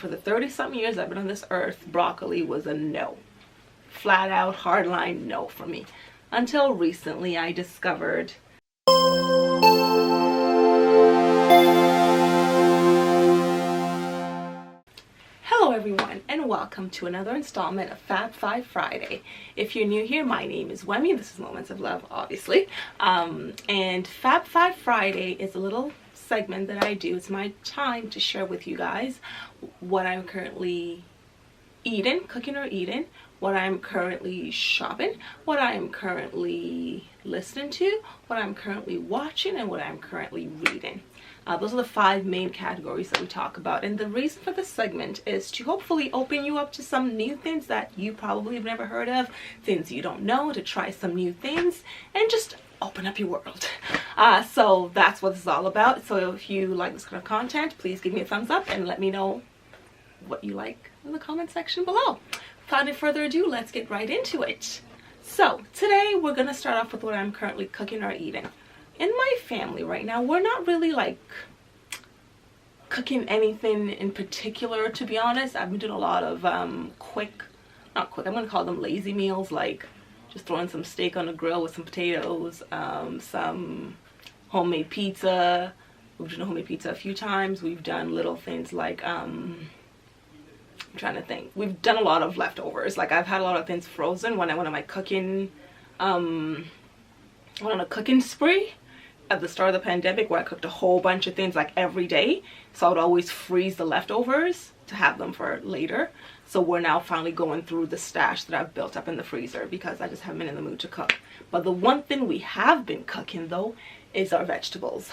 For the 30-something years I've been on this earth, broccoli was a no. Flat out, hardline no for me. Until recently I discovered Hello everyone, and welcome to another installment of Fab Five Friday. If you're new here, my name is Wemi. This is Moments of Love, obviously. And Fab Five Friday is a little segment that I do. It's my time to share with you guys what I'm currently eating, cooking or eating, what I'm currently shopping, what I'm currently listening to, what I'm currently watching, and what I'm currently reading. Those are the 5 main categories that we talk about, and the reason for this segment is to hopefully open you up to some new things that you probably have never heard of, things you don't know, to try some new things and just open up your world. So that's what this is all about. So if you like this kind of content, please give me a thumbs up and let me know what you like in the comment section below. Without any further ado, let's get right into it. So today we're gonna start off with what I'm currently cooking or eating. In my family right now, we're not really like cooking anything in particular, to be honest. I've been doing a lot of I'm gonna call them lazy meals, like just throwing some steak on the grill with some potatoes, some homemade pizza. We've done homemade pizza a few times. We've done little things like I'm trying to think. We've done a lot of leftovers. Like I've had a lot of things frozen when I went on my cooking went on a cooking spree at the start of the pandemic, where I cooked a whole bunch of things like every day. So I would always freeze the leftovers to have them for later. So we're now finally going through the stash that I've built up in the freezer because I just haven't been in the mood to cook. But the one thing we have been cooking though is our vegetables.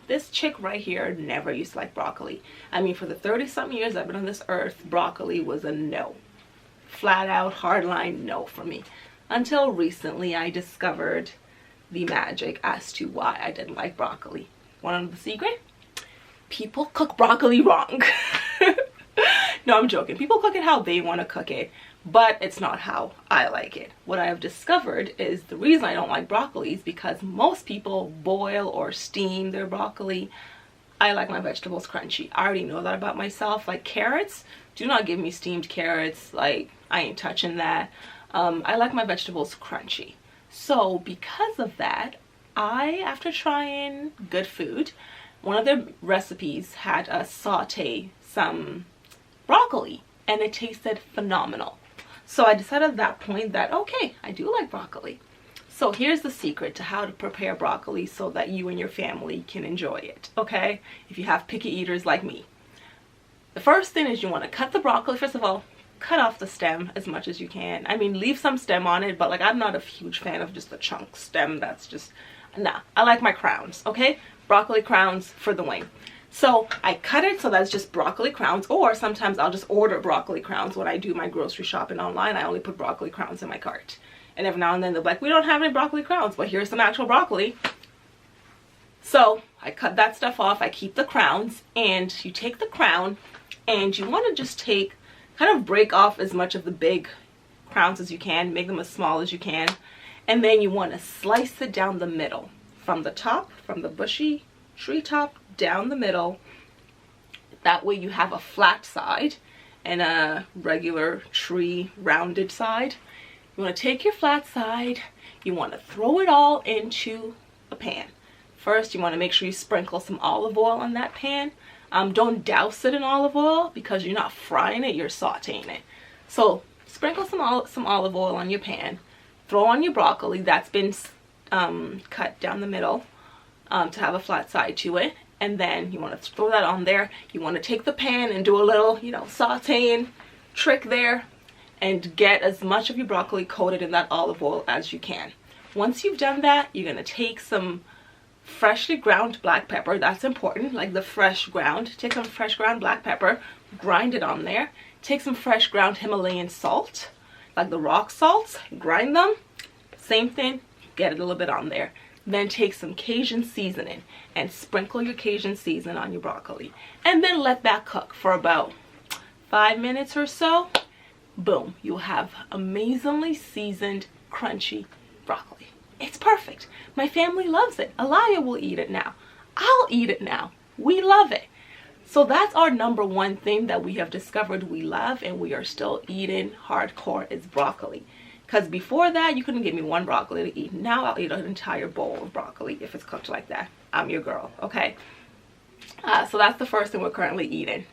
This chick right here never used to like broccoli. I mean, for the 30-something years I've been on this earth, broccoli was a no. Flat out, hardline no for me. Until recently I discovered the magic as to why I didn't like broccoli. Want to know the secret? People cook broccoli wrong. No, I'm joking. People cook it how they want to cook it, but it's not how I like it. What I have discovered is the reason I don't like broccoli is because most people boil or steam their broccoli. I like my vegetables crunchy. I already know that about myself. Like carrots, do not give me steamed carrots. Like, I ain't touching that. I like my vegetables crunchy. So because of that, after trying good food, one of their recipes had us saute some broccoli and it tasted phenomenal. So I decided at that point that, okay, I do like broccoli. So here's the secret to how to prepare broccoli so that you and your family can enjoy it, okay? If you have picky eaters like me. The first thing is you want to cut the broccoli. First of all, cut off the stem as much as you can. I mean, leave some stem on it, but like I'm not a huge fan of just the chunk stem. That's just, nah. I like my crowns, okay? Broccoli crowns for the wing. So I cut it so that's just broccoli crowns, or sometimes I'll just order broccoli crowns when I do my grocery shopping online. I only put broccoli crowns in my cart. And every now and then they're like, we don't have any broccoli crowns, but here's some actual broccoli. So I cut that stuff off. I keep the crowns, and you take the crown and you want to just kind of break off as much of the big crowns as you can, make them as small as you can, and then you want to slice it down the middle, from the top, from the bushy tree top down the middle. That way you have a flat side and a regular tree rounded side. You want to take your flat side, you want to throw it all into a pan. First, you want to make sure you sprinkle some olive oil on that pan. Don't douse it in olive oil because you're not frying it, you're sauteing it. So sprinkle some olive oil on your pan. Throw on your broccoli that's been cut down the middle to have a flat side to it. And then you want to throw that on there. You want to take the pan and do a little, sauteing trick there and get as much of your broccoli coated in that olive oil as you can. Once you've done that, you're going to take some freshly ground black pepper. That's important, like the fresh ground. Take some fresh ground black pepper, grind it on there. Take some fresh ground Himalayan salt, like the rock salts, grind them. Same thing, get a little bit on there. Then take some Cajun seasoning and sprinkle your Cajun seasoning on your broccoli. And then let that cook for about 5 minutes or so. Boom, you'll have amazingly seasoned, crunchy broccoli. It's perfect. My family loves it. Alaya will eat it now. I'll eat it now. We love it. So that's our number one thing that we have discovered we love and we are still eating hardcore is broccoli. Because before that, you couldn't give me one broccoli to eat. Now I'll eat an entire bowl of broccoli if it's cooked like that. I'm your girl, okay? So that's the first thing we're currently eating.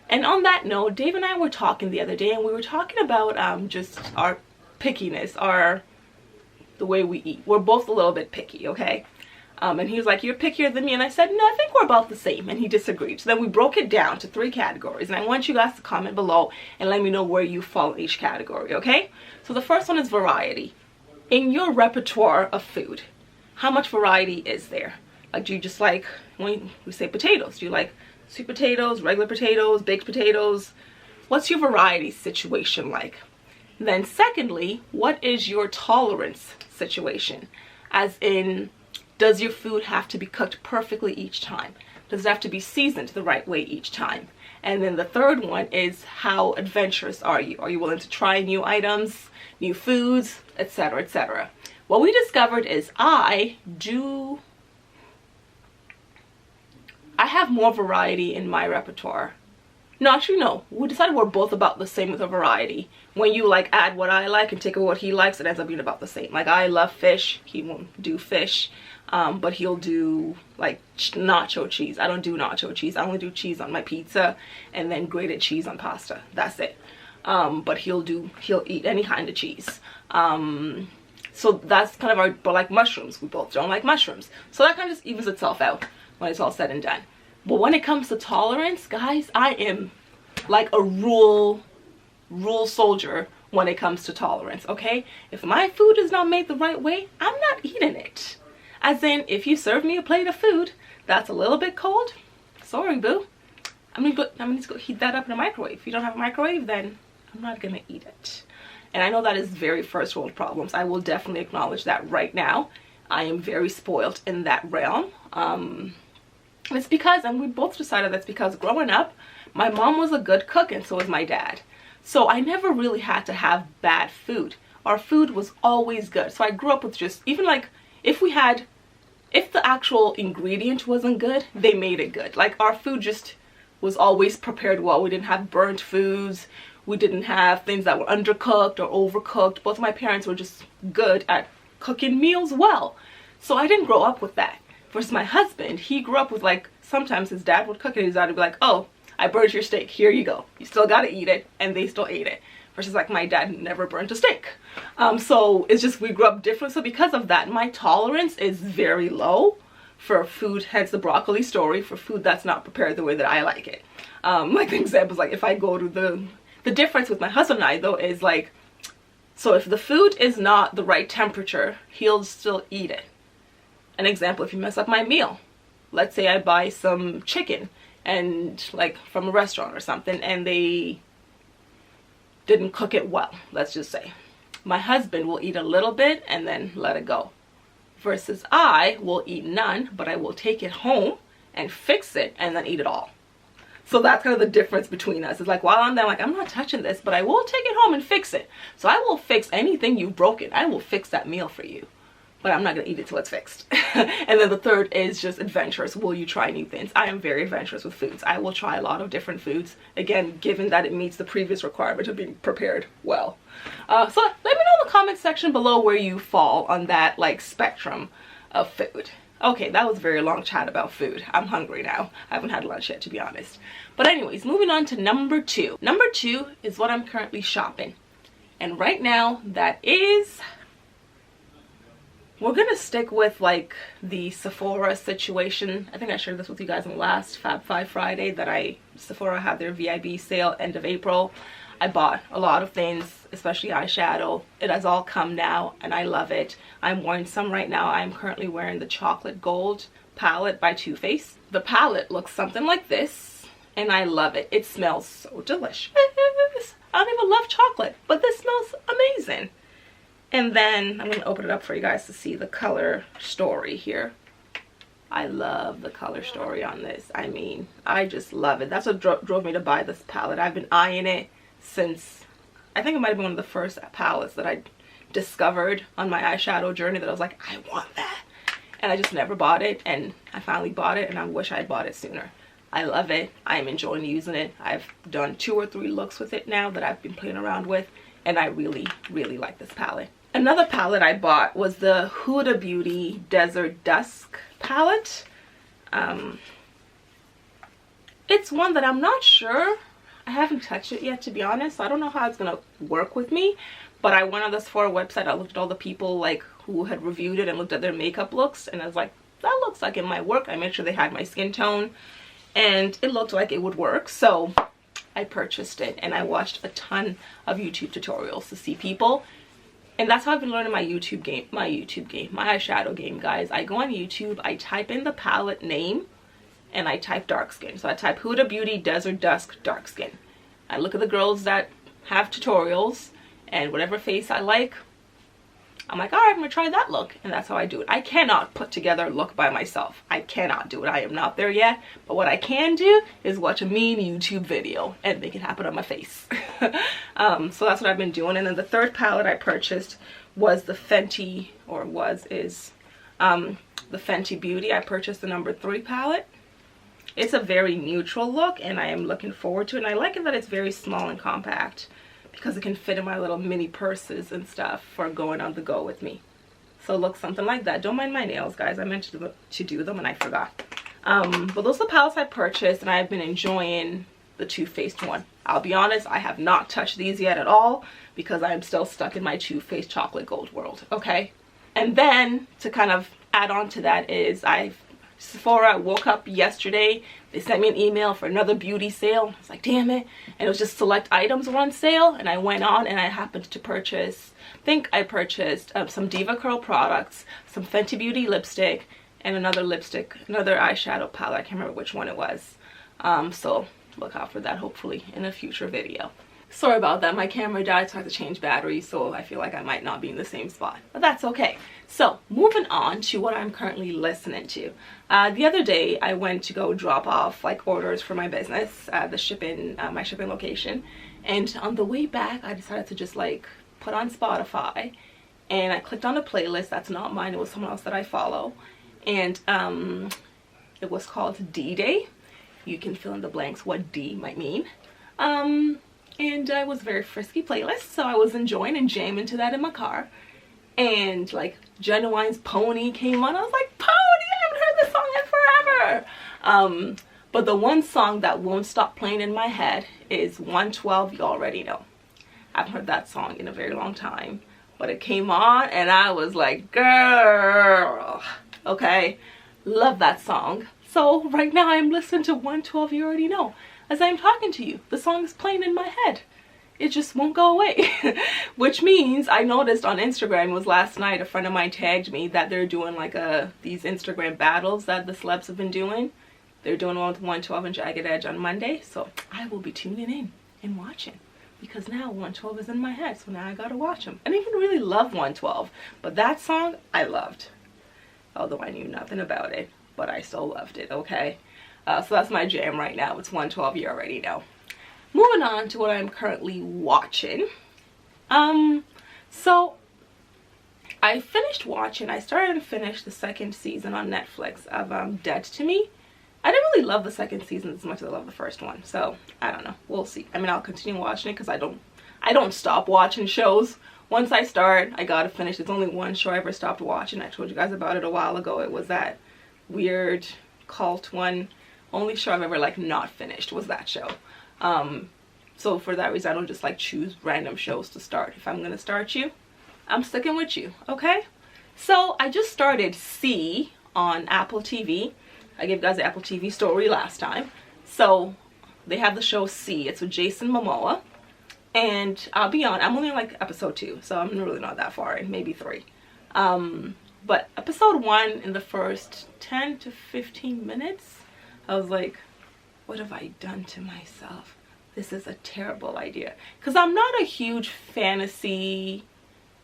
And on that note, Dave and I were talking the other day, and we were talking about just our pickiness, the way we eat. We're both a little bit picky, okay? And he was like, you're pickier than me. And I said, no, I think we're about the same. And he disagreed. So then we broke it down to 3 categories. And I want you guys to comment below and let me know where you fall in each category, okay? So the first one is variety. In your repertoire of food, how much variety is there? Like, do you just like, when we say potatoes, do you like sweet potatoes, regular potatoes, baked potatoes? What's your variety situation like? Then secondly, what is your tolerance situation? As in, does your food have to be cooked perfectly each time? Does it have to be seasoned the right way each time? And then the third one is, how adventurous are you? Are you willing to try new items, new foods, etc., etc.? What we discovered is I have more variety in my repertoire. No, actually no. We decided we're both about the same with a variety. When you like add what I like and take away what he likes, it ends up being about the same. Like, I love fish. He won't do fish. But he'll do like nacho cheese. I don't do nacho cheese. I only do cheese on my pizza and then grated cheese on pasta. That's it. But he'll eat any kind of cheese. So that's kind of our, but like mushrooms, we both don't like mushrooms. So that kind of just evens itself out when it's all said and done. But when it comes to tolerance, guys, I am like a rule soldier when it comes to tolerance, okay? If my food is not made the right way, I'm not eating it. As in, if you serve me a plate of food that's a little bit cold, sorry, boo. I'm gonna go heat that up in a microwave. If you don't have a microwave, then I'm not gonna eat it. And I know that is very first world problems. I will definitely acknowledge that right now. I am very spoiled in that realm. It's because, and we both decided that's because growing up, my mom was a good cook and so was my dad. So I never really had to have bad food. Our food was always good. So I grew up with just, even like, if the actual ingredient wasn't good, they made it good. Like, our food just was always prepared well. We didn't have burnt foods. We didn't have things that were undercooked or overcooked. Both of my parents were just good at cooking meals well. So I didn't grow up with that. Versus my husband, he grew up with, like, sometimes his dad would cook and his dad would be like, oh, I burned your steak, here you go. You still gotta eat it, and they still ate it. Versus like my dad never burnt a steak. So it's just, we grew up different. So because of that, my tolerance is very low for food, hence the broccoli story, for food that's not prepared the way that I like it. Like the examples, like if I go to the difference with my husband and I though is like, so if the food is not the right temperature, he'll still eat it. An example, if you mess up my meal, let's say I buy some chicken and like from a restaurant or something and they didn't cook it well, let's just say. My husband will eat a little bit and then let it go. Versus I will eat none, but I will take it home and fix it and then eat it all. So that's kind of the difference between us. It's like, while I'm there, like, I'm not touching this, but I will take it home and fix it. So I will fix anything you've broken. I will fix that meal for you. But I'm not going to eat it till it's fixed. And then the third is just adventurous. Will you try new things? I am very adventurous with foods. I will try a lot of different foods. Again, given that it meets the previous requirement of being prepared well. So let me know in the comment section below where you fall on that like spectrum of food. Okay, that was a very long chat about food. I'm hungry now. I haven't had lunch yet, to be honest. But anyways, moving on to number 2. Number 2 is what I'm currently shopping. And right now, that is... we're gonna stick with like the Sephora situation. I think I shared this with you guys in the last Fab Five Friday that Sephora had their VIB sale end of April. I bought a lot of things, especially eyeshadow. It has all come now and I love it. I'm wearing some right now. I'm currently wearing the Chocolate Gold palette by Too Faced. The palette looks something like this and I love it. It smells so delicious. I don't even love chocolate, but this smells amazing. And then I'm going to open it up for you guys to see the color story here. I love the color story on this. I mean, I just love it. That's what drove me to buy this palette. I've been eyeing it since, I think it might have been one of the first palettes that I discovered on my eyeshadow journey that I was like, I want that. And I just never bought it. And I finally bought it and I wish I had bought it sooner. I love it. I am enjoying using it. I've done 2 or 3 looks with it now that I've been playing around with, and I really, really like this palette. Another palette I bought was the Huda Beauty Desert Dusk palette. It's one that I'm not sure. I haven't touched it yet, to be honest. So I don't know how it's gonna work with me, but I went on this Sephora website. I looked at all the people like who had reviewed it and looked at their makeup looks, and I was like, that looks like it might work. I made sure they had my skin tone, and it looked like it would work. So I purchased it, and I watched a ton of YouTube tutorials to see people. And that's how I've been learning my eyeshadow game, guys. I go on YouTube, I type in the palette name, and I type dark skin. So I type Huda Beauty Desert Dusk dark skin. I look at the girls that have tutorials, and whatever face I like, I'm like, all right, I'm gonna try that look. And that's how I do it. I cannot put together a look by myself. I cannot do it. I am not there yet. But what I can do is watch a mean YouTube video and make it happen on my face. So that's what I've been doing. And then the third palette I purchased was the Fenty, the Fenty Beauty. I purchased the number 3 palette. It's a very neutral look, and I am looking forward to it. And I like it that it's very small and compact, because it can fit in my little mini purses and stuff for going on the go with me. So it looks something like that. Don't mind my nails, guys. I meant to do them and I forgot. But those are the palettes I purchased, and I've been enjoying the Too Faced one. I'll be honest, I have not touched these yet at all because I'm still stuck in my Too Faced chocolate gold world, okay? And then to kind of add on to that is Sephora woke up yesterday, they sent me an email for another beauty sale. I was like, damn it. And it was just select items were on sale, and I went on and I happened to purchase, I purchased some Diva Curl products, some Fenty Beauty lipstick, and another eyeshadow palette. I can't remember which one it was. So look out for that hopefully in a future video. Sorry about that, my camera died, so I had to change batteries, so I feel like I might not be in the same spot, but that's okay. So moving on to what I'm currently listening to. The other day I went to go drop off like orders for my business at the my shipping location, and on the way back I decided to just like put on Spotify, and I clicked on a playlist that's not mine. It was someone else that I follow, and it was called D-Day. You can fill in the blanks what D might mean. And it was a very frisky playlist, so I was enjoying and jamming to that in my car. And like Genuine's Pony came on. I was like, Pony, I haven't heard this song in forever. But the one song that won't stop playing in my head is 112, You Already Know. I haven't heard that song in a very long time, but it came on and I was like, girl, okay, love that song. So right now I'm listening to 112, You Already Know. As I'm talking to you, the song is playing in my head. It just won't go away. Which means I noticed on Instagram, it was last night, a friend of mine tagged me that they're doing like these Instagram battles that the celebs have been doing. They're doing one with 112 and Jagged Edge on Monday. So I will be tuning in and watching, because now 112 is in my head. So now I gotta watch them. I didn't even really love 112, but that song I loved. Although I knew nothing about it, but I still loved it, okay? So that's my jam right now. It's 112, You Already Know. Moving on to what I'm currently watching. So I started to finish the 2nd season on Netflix of Dead to Me. I didn't really love the 2nd season as much as I love the first one. So I don't know. We'll see. I mean, I'll continue watching it because I don't stop watching shows. Once I start, I gotta finish. There's only one show I ever stopped watching. I told you guys about it a while ago. It was that weird cult one. Only show I've ever like not finished was that show. So for that reason, I don't just like choose random shows to start. If I'm gonna start you, I'm sticking with you, okay? So I just started C on Apple TV. I gave you guys the Apple TV story last time. So they have the show C. It's with Jason Momoa, and I'll be on. I'm only on like episode 2, so I'm really not that far in, maybe 3. But episode 1, in the first 10 to 15 minutes, I was like, what have I done to myself? This is a terrible idea. Because I'm not a huge fantasy,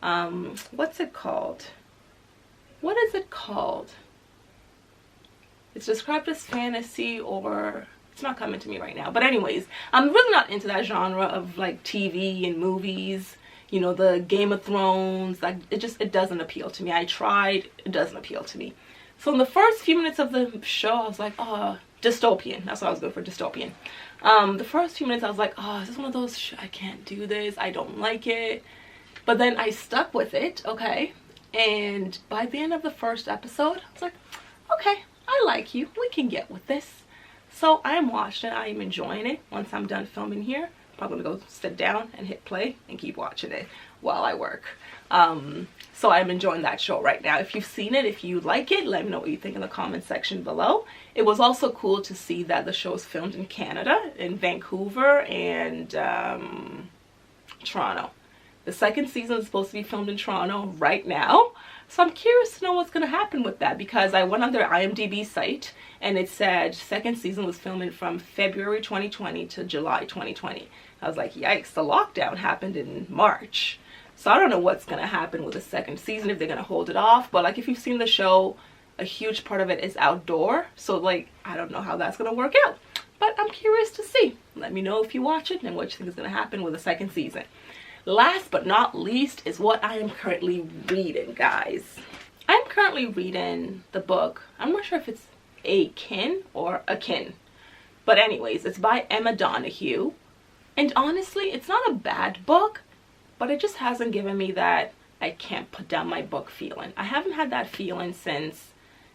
what's it called? What is it called? It's described as fantasy, or it's not coming to me right now. But anyways, I'm really not into that genre of like TV and movies. You know, the Game of Thrones, like it doesn't appeal to me. I tried, it doesn't appeal to me. So in the first few minutes of the show, I was like, oh, dystopian. That's what I was going for, dystopian. The first few minutes I was like, oh, is this one of those, I can't do this, I don't like it. But then I stuck with it, okay? And by the end of the first episode, I was like, okay, I like you. We can get with this. So I am watching it. I am enjoying it. Once I'm done filming here, I'm probably going to go sit down and hit play and keep watching it while I work. So I'm enjoying that show right now. If you've seen it, if you like it, let me know what you think in the comment section below. It was also cool to see that the show is filmed in Canada, in Vancouver and Toronto. The second season is supposed to be filmed in Toronto right now. So I'm curious to know what's going to happen with that, because I went on their IMDb site and it said second season was filming from February 2020 to July 2020. I was like, yikes, the lockdown happened in March. So I don't know what's going to happen with the second season, if they're going to hold it off. But like, if you've seen the show, a huge part of it is outdoor. So like, I don't know how that's going to work out. But I'm curious to see. Let me know if you watch it and what you think is going to happen with the second season. Last but not least is what I am currently reading, guys. I'm currently reading the book. I'm not sure if it's Akin or Akin. But anyways, it's by Emma Donoghue. And honestly, it's not a bad book, but it just hasn't given me that I can't put down my book feeling. I haven't had that feeling since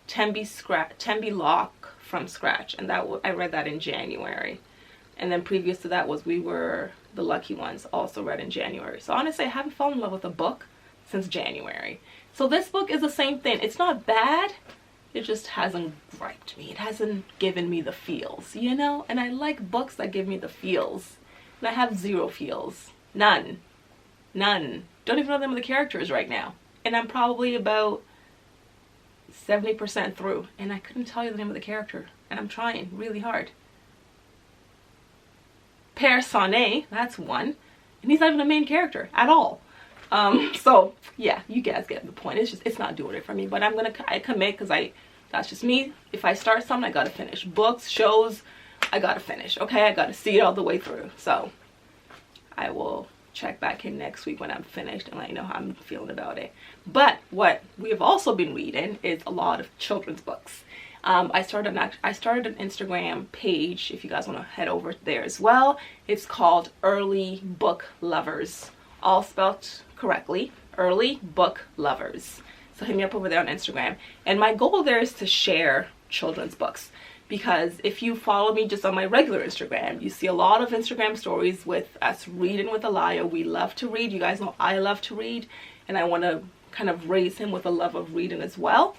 Tembi Lock from Scratch. And that I read that in January. And then previous to that was We Were the Lucky Ones, also read in January. So honestly, I haven't fallen in love with a book since January. So this book is the same thing. It's not bad. It just hasn't griped me. It hasn't given me the feels, you know? And I like books that give me the feels. And I have zero feels. None. None. Don't even know the name of the characters right now. And I'm probably about 70% through. And I couldn't tell you the name of the character. And I'm trying really hard. Père Sonnet, that's one. And he's not even a main character at all. So yeah, you guys get the point. It's not doing it for me, but I commit, because that's just me. If I start something, I gotta finish. Books, shows, I gotta finish, okay? I gotta see it all the way through. So I will check back in next week when I'm finished and let you know how I'm feeling about it. But what we have also been reading is a lot of children's books. I started an Instagram page, if you guys want to head over there as well. It's called Early Book Lovers, all spelled correctly, Early Book Lovers. So hit me up over there on Instagram. And my goal there is to share children's books, because if you follow me just on my regular Instagram, you see a lot of Instagram stories with us reading with Elia. We love to read. You guys know I love to read, and I want to kind of raise him with a love of reading as well.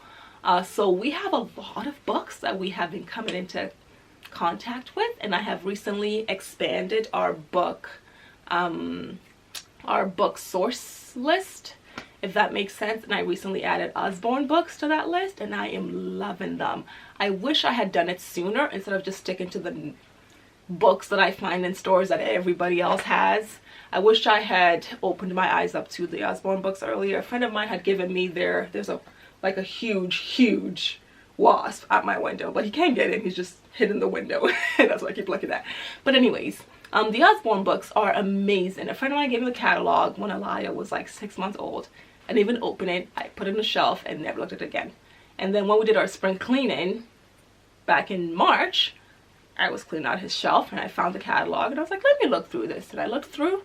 So we have a lot of books that we have been coming into contact with, and I have recently expanded our book source list, if that makes sense. And I recently added Osborne Books to that list, and I am loving them. I wish I had done it sooner instead of just sticking to the books that I find in stores that everybody else has. I wish I had opened my eyes up to the Osborne Books earlier. A friend of mine had given me there's a huge wasp at my window, but he can't get in. He's just hidden the window. That's why I keep looking at. But anyways, the Osborne Books are amazing. A friend of mine gave me the catalog when Elia was like 6 months old. I didn't even open it. I put it on the shelf and never looked at it again. And then when we did our spring cleaning back in March, I was cleaning out his shelf and I found the catalog and I was like, let me look through this. And I looked through,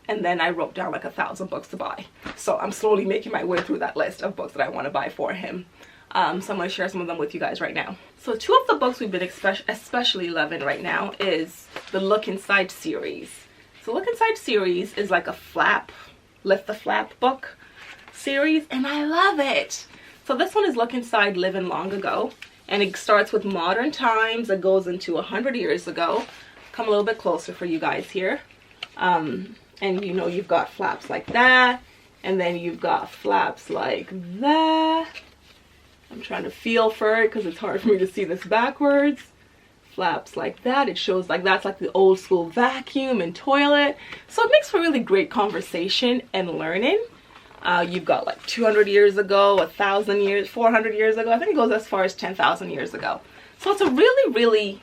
and then I wrote down like 1,000 books to buy. So I'm slowly making my way through that list of books that I want to buy for him. So I'm going to share some of them with you guys right now. So two of the books we've been especially loving right now is the Look Inside series. So Look Inside series is like a lift the flap book series, and I love it. So this one is Look Inside Living Long Ago, and it starts with modern times. It goes into 100 years ago. Come a little bit closer for you guys here. And you know, you've got flaps like that, and then you've got flaps like that. I'm trying to feel for it because it's hard for me to see this backwards. Flaps like that. It shows like that's like the old school vacuum and toilet. So it makes for really great conversation and learning. You've got like 200 years ago, 1,000 years, 400 years ago. I think it goes as far as 10,000 years ago. So it's a really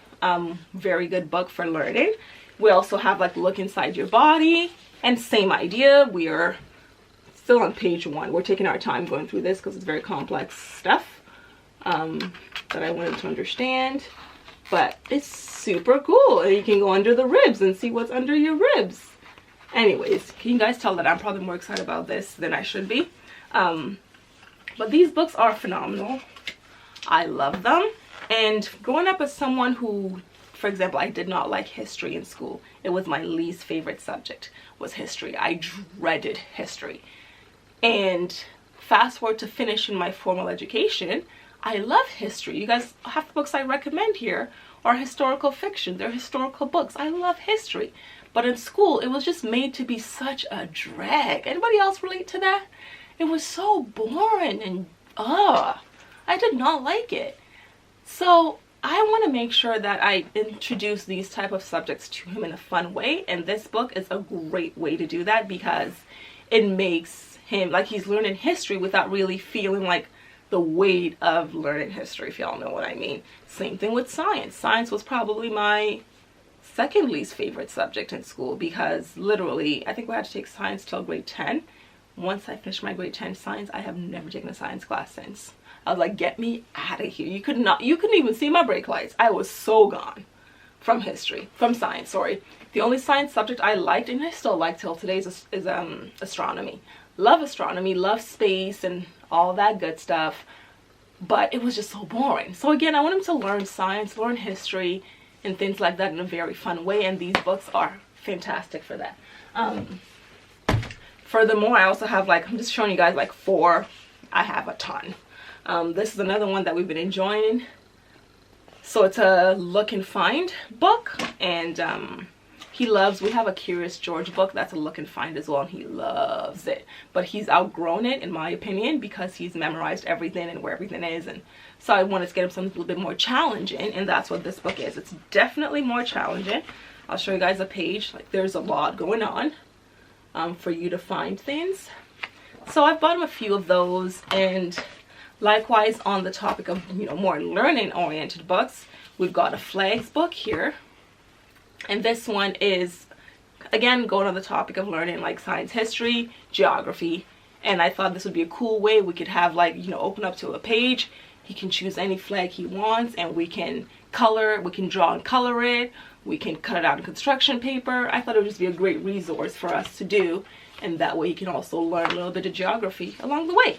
very good book for learning. We also have like Look Inside Your Body, and same idea. We are still on page 1. We're taking our time going through this because it's very complex stuff that I wanted to understand. but it's super cool. And you can go under the ribs and see what's under your ribs. Anyways, can you guys tell that I'm probably more excited about this than I should be? But these books are phenomenal. I love them. And growing up as someone who, for example, I did not like history in school. It was my least favorite subject, was history. I dreaded history. And fast forward to finishing my formal education, I love history. You guys, half the books I recommend here are historical fiction. They're historical books. I love history. But in school, it was just made to be such a drag. Anybody else relate to that? It was so boring and I did not like it. So I want to make sure that I introduce these type of subjects to him in a fun way, and this book is a great way to do that because it makes him like he's learning history without really feeling like the weight of learning history, if y'all know what I mean. Same thing with science. Science was probably my second least favorite subject in school because literally I think we had to take science till grade 10. Once I finished my grade 10 science, I have never taken a science class since. I was like, get me out of here. You couldn't even see my brake lights. I was so gone from science, sorry. The only science subject I liked, and I still like till today, is astronomy. Love astronomy, love space and all that good stuff. But it was just so boring. So again, I want him to learn science, learn history, and things like that in a very fun way. And these books are fantastic for that. Furthermore, I also have I'm just showing you guys 4. I have a ton. This is another one that we've been enjoying. So it's a look and find book, and we have a Curious George book that's a look and find as well, and he loves it. But he's outgrown it, in my opinion, because he's memorized everything and where everything is, and so I wanted to get him something a little bit more challenging, and that's what this book is. It's definitely more challenging. I'll show you guys a page. There's a lot going on for you to find things. So I've bought him a few of those, and likewise on the topic of more learning oriented books, we've got a flags book here, and this one is again going on the topic of learning science, history, geography, and I thought this would be a cool way we could have open up to a page. He can choose any flag he wants, and we can color, we can draw and color it, we can cut it out in construction paper. I thought it would just be a great resource for us to do, and that way he can also learn a little bit of geography along the way.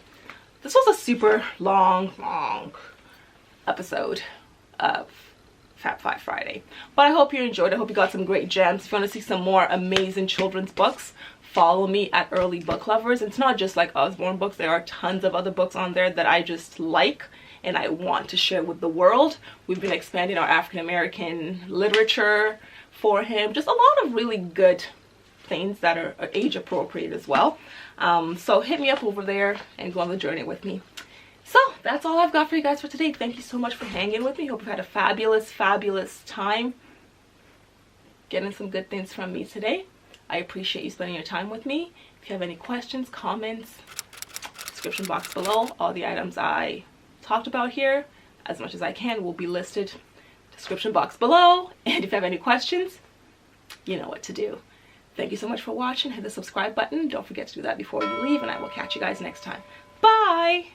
This was a super long episode of Fab Five Friday. But I hope you enjoyed it. I hope you got some great gems. If you want to see some more amazing children's books, follow me at Early Book Lovers. It's not just Osborne Books. There are tons of other books on there that I just like and I want to share with the world. We've been expanding our African American literature for him. Just a lot of really good things that are age appropriate as well. So hit me up over there and go on the journey with me. So that's all I've got for you guys for today. Thank you so much for hanging with me. Hope you've had a fabulous time getting some good things from me today. I appreciate you spending your time with me. If you have any questions, comments, description box below. All the items I talked about here, as much as I can, will be listed description box below. And if you have any questions, you know what to do. Thank you so much for watching. Hit the subscribe button. Don't forget to do that before you leave, and I will catch you guys next time. Bye!